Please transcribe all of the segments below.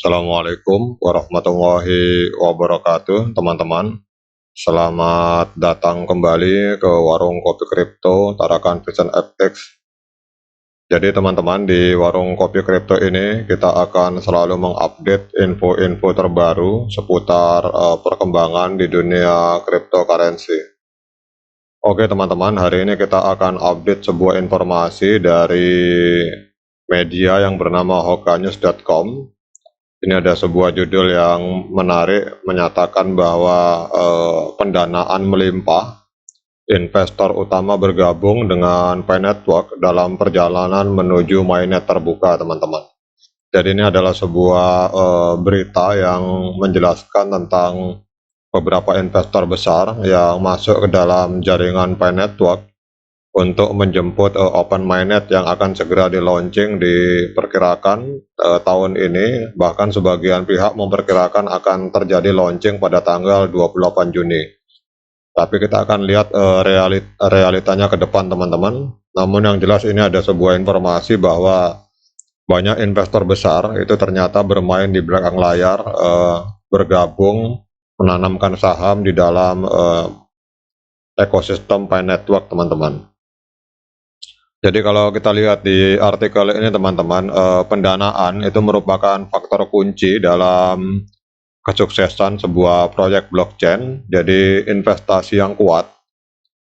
Assalamualaikum warahmatullahi wabarakatuh, teman-teman. Selamat datang kembali ke warung kopi kripto Tarakan Vision FX. Jadi teman-teman, di warung kopi kripto ini kita akan selalu mengupdate info-info terbaru seputar perkembangan di dunia cryptocurrency. Oke teman-teman, hari ini kita akan update sebuah informasi dari media yang bernama hokanews.com. Ini ada sebuah judul yang menarik menyatakan bahwa pendanaan melimpah, investor utama bergabung dengan Pi Network dalam perjalanan menuju mainnet terbuka, teman-teman. Jadi ini adalah sebuah berita yang menjelaskan tentang beberapa investor besar yang masuk ke dalam jaringan Pi Network untuk menjemput open mainnet yang akan segera di launching, diperkirakan tahun ini, bahkan sebagian pihak memperkirakan akan terjadi launching pada tanggal 28 Juni. Tapi kita akan lihat realitanya ke depan, teman-teman. Namun yang jelas ini ada sebuah informasi bahwa banyak investor besar itu ternyata bermain di belakang layar, bergabung, menanamkan saham di dalam ekosistem Pi Network, teman-teman. Jadi kalau kita lihat di artikel ini, teman-teman, pendanaan itu merupakan faktor kunci dalam kesuksesan sebuah proyek blockchain. Jadi investasi yang kuat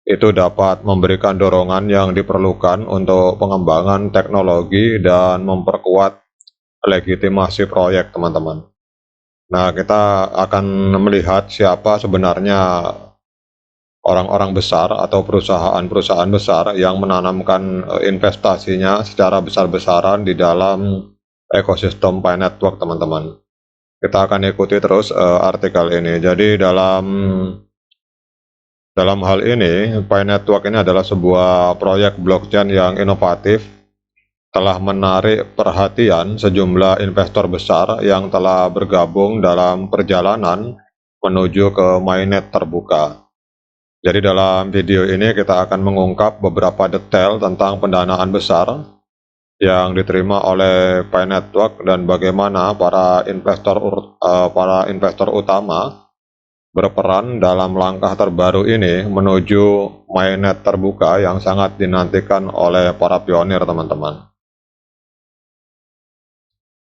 itu dapat memberikan dorongan yang diperlukan untuk pengembangan teknologi dan memperkuat legitimasi proyek, teman-teman. Nah, kita akan melihat siapa sebenarnya orang-orang besar atau perusahaan-perusahaan besar yang menanamkan investasinya secara besar-besaran di dalam ekosistem Pi Network, teman-teman. Kita akan ikuti terus artikel ini. Jadi dalam hal ini, Pi Network ini adalah sebuah proyek blockchain yang inovatif, telah menarik perhatian sejumlah investor besar yang telah bergabung dalam perjalanan menuju ke mainnet terbuka. Jadi dalam video ini kita akan mengungkap beberapa detail tentang pendanaan besar yang diterima oleh Pi Network dan bagaimana para investor utama berperan dalam langkah terbaru ini menuju mainnet terbuka yang sangat dinantikan oleh para pionir, teman-teman.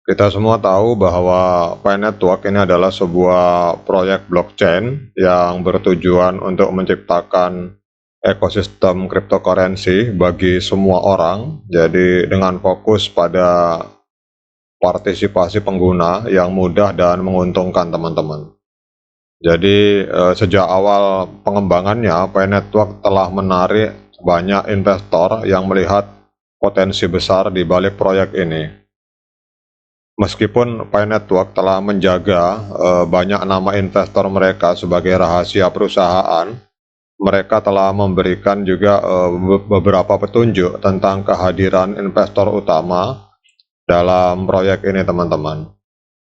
Kita semua tahu bahwa Pi Network ini adalah sebuah proyek blockchain yang bertujuan untuk menciptakan ekosistem cryptocurrency bagi semua orang. Jadi dengan fokus pada partisipasi pengguna yang mudah dan menguntungkan, teman-teman. Jadi sejak awal pengembangannya, Pi Network telah menarik banyak investor yang melihat potensi besar di balik proyek ini. Meskipun Pi Network telah menjaga banyak nama investor mereka sebagai rahasia perusahaan, mereka telah memberikan juga beberapa petunjuk tentang kehadiran investor utama dalam proyek ini, teman-teman.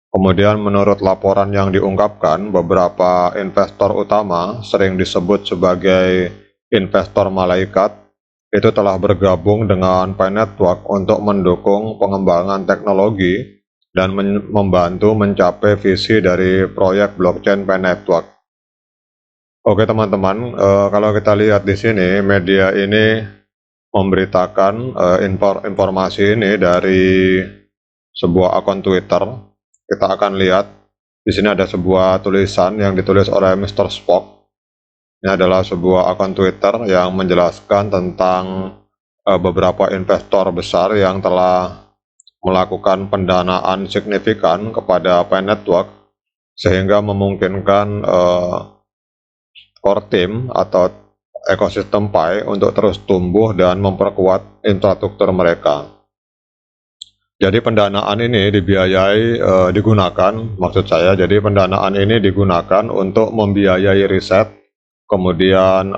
Kemudian menurut laporan yang diungkapkan, beberapa investor utama sering disebut sebagai investor malaikat, itu telah bergabung dengan Pi Network untuk mendukung pengembangan teknologi dan membantu mencapai visi dari proyek blockchain Pi Network. Oke teman-teman, kalau kita lihat di sini, media ini memberitakan informasi ini dari sebuah akun Twitter. Kita akan lihat di sini ada sebuah tulisan yang ditulis oleh Mr. Spock. Ini adalah sebuah akun Twitter yang menjelaskan tentang beberapa investor besar yang telah melakukan pendanaan signifikan kepada Pi Network sehingga memungkinkan core team atau ekosistem Pi untuk terus tumbuh dan memperkuat infrastruktur mereka. Jadi pendanaan ini jadi pendanaan ini digunakan untuk membiayai riset, kemudian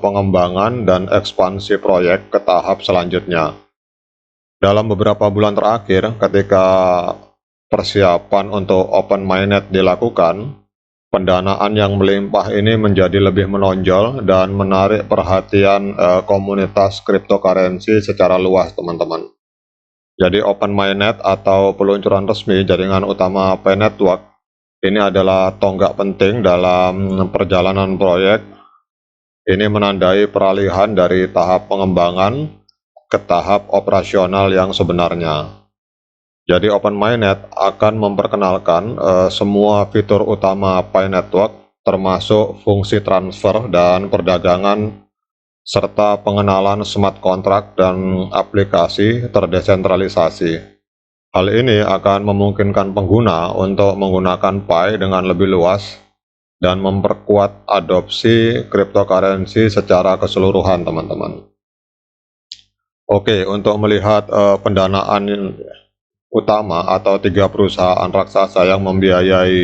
pengembangan dan ekspansi proyek ke tahap selanjutnya. Dalam beberapa bulan terakhir, ketika persiapan untuk open mainnet dilakukan, pendanaan yang melimpah ini menjadi lebih menonjol dan menarik perhatian komunitas cryptocurrency secara luas, teman-teman. Jadi Open Mainnet atau peluncuran resmi jaringan utama Pi Network ini adalah tonggak penting dalam perjalanan proyek. Ini menandai peralihan dari tahap pengembangan ke tahap operasional yang sebenarnya. Jadi Open Mainnet akan memperkenalkan semua fitur utama Pi Network, termasuk fungsi transfer dan perdagangan, serta pengenalan smart contract dan aplikasi terdesentralisasi. Hal ini akan memungkinkan pengguna untuk menggunakan Pi dengan lebih luas dan memperkuat adopsi cryptocurrency secara keseluruhan, teman-teman. Oke, untuk melihat pendanaan utama atau 3 perusahaan raksasa yang membiayai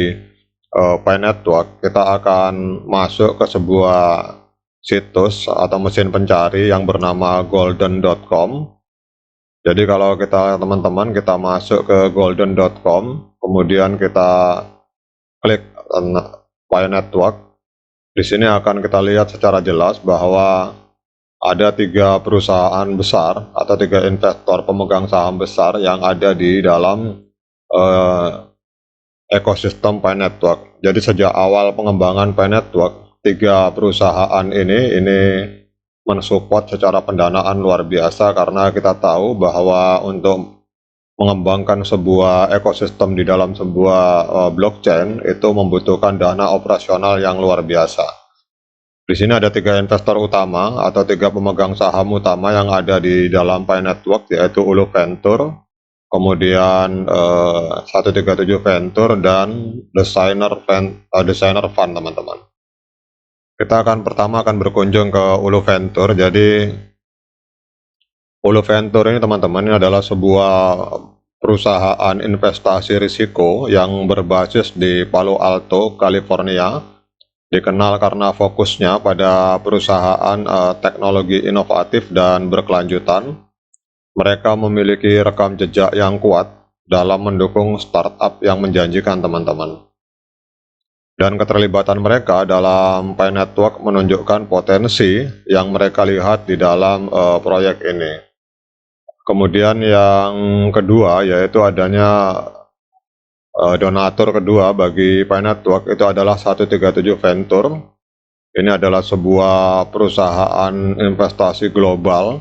Pi Network, kita akan masuk ke sebuah situs atau mesin pencari yang bernama golden.com. Jadi kalau teman-teman kita masuk ke golden.com, kemudian kita klik Pi Network, di sini akan kita lihat secara jelas bahwa ada 3 perusahaan besar atau 3 investor pemegang saham besar yang ada di dalam ekosistem Pi Network. Jadi sejak awal pengembangan Pi Network, 3 perusahaan ini mensupport secara pendanaan luar biasa, karena kita tahu bahwa untuk mengembangkan sebuah ekosistem di dalam sebuah blockchain itu membutuhkan dana operasional yang luar biasa. Di sini ada 3 investor utama atau 3 pemegang saham utama yang ada di dalam Pi Network, yaitu Ulu Venture, kemudian 137 Venture, dan Designer Fund, teman-teman. Kita pertama akan berkunjung ke Ulu Venture. Jadi Ulu Venture ini, teman-teman, ini adalah sebuah perusahaan investasi risiko yang berbasis di Palo Alto, California. Dikenal karena fokusnya pada perusahaan teknologi inovatif dan berkelanjutan. Mereka memiliki rekam jejak yang kuat dalam mendukung startup yang menjanjikan, teman-teman. Dan keterlibatan mereka dalam Pi Network menunjukkan potensi yang mereka lihat di dalam proyek ini. Kemudian yang kedua, yaitu adanya donatur kedua bagi Pi Network, itu adalah 137 Venture. Ini adalah sebuah perusahaan investasi global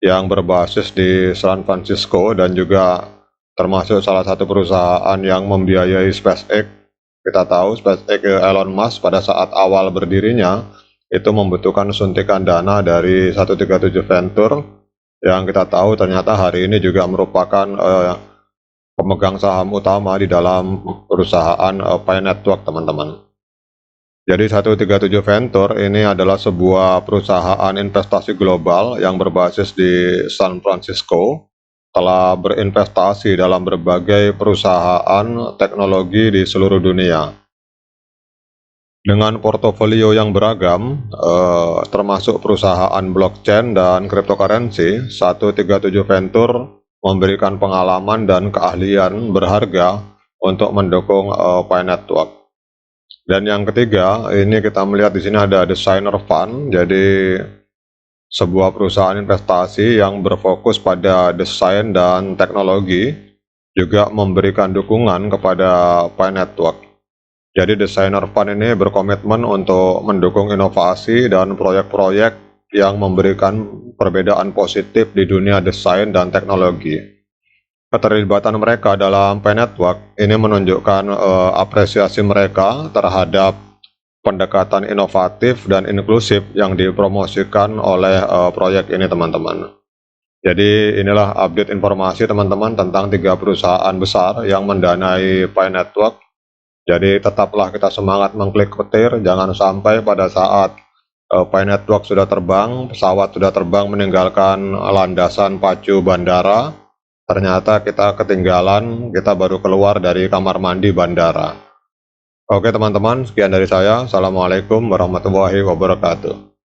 yang berbasis di San Francisco dan juga termasuk salah satu perusahaan yang membiayai SpaceX. Kita tahu SpaceX, Elon Musk pada saat awal berdirinya itu membutuhkan suntikan dana dari 137 Venture, yang kita tahu ternyata hari ini juga merupakan pemegang saham utama di dalam perusahaan Pi Network, teman-teman. Jadi 137 Venture ini adalah sebuah perusahaan investasi global yang berbasis di San Francisco, telah berinvestasi dalam berbagai perusahaan teknologi di seluruh dunia. Dengan portofolio yang beragam, termasuk perusahaan blockchain dan cryptocurrency, 137 Venture memberikan pengalaman dan keahlian berharga untuk mendukung Pi Network. Dan yang ketiga, ini kita melihat di sini ada Designer Fund. Jadi sebuah perusahaan investasi yang berfokus pada desain dan teknologi, juga memberikan dukungan kepada Pi Network. Jadi Designer Fund ini berkomitmen untuk mendukung inovasi dan proyek-proyek yang memberikan perbedaan positif di dunia desain dan teknologi. Keterlibatan mereka dalam Pi Network ini menunjukkan apresiasi mereka terhadap pendekatan inovatif dan inklusif yang dipromosikan oleh proyek ini, teman-teman. Jadi inilah update informasi, teman-teman, tentang 3 perusahaan besar yang mendanai Pi Network. Jadi tetaplah kita semangat mengklik petir, jangan sampai pada saat Pi Network sudah terbang, pesawat sudah terbang meninggalkan landasan pacu bandara, ternyata kita ketinggalan, kita baru keluar dari kamar mandi bandara. Oke, teman-teman, sekian dari saya. Assalamualaikum warahmatullahi wabarakatuh.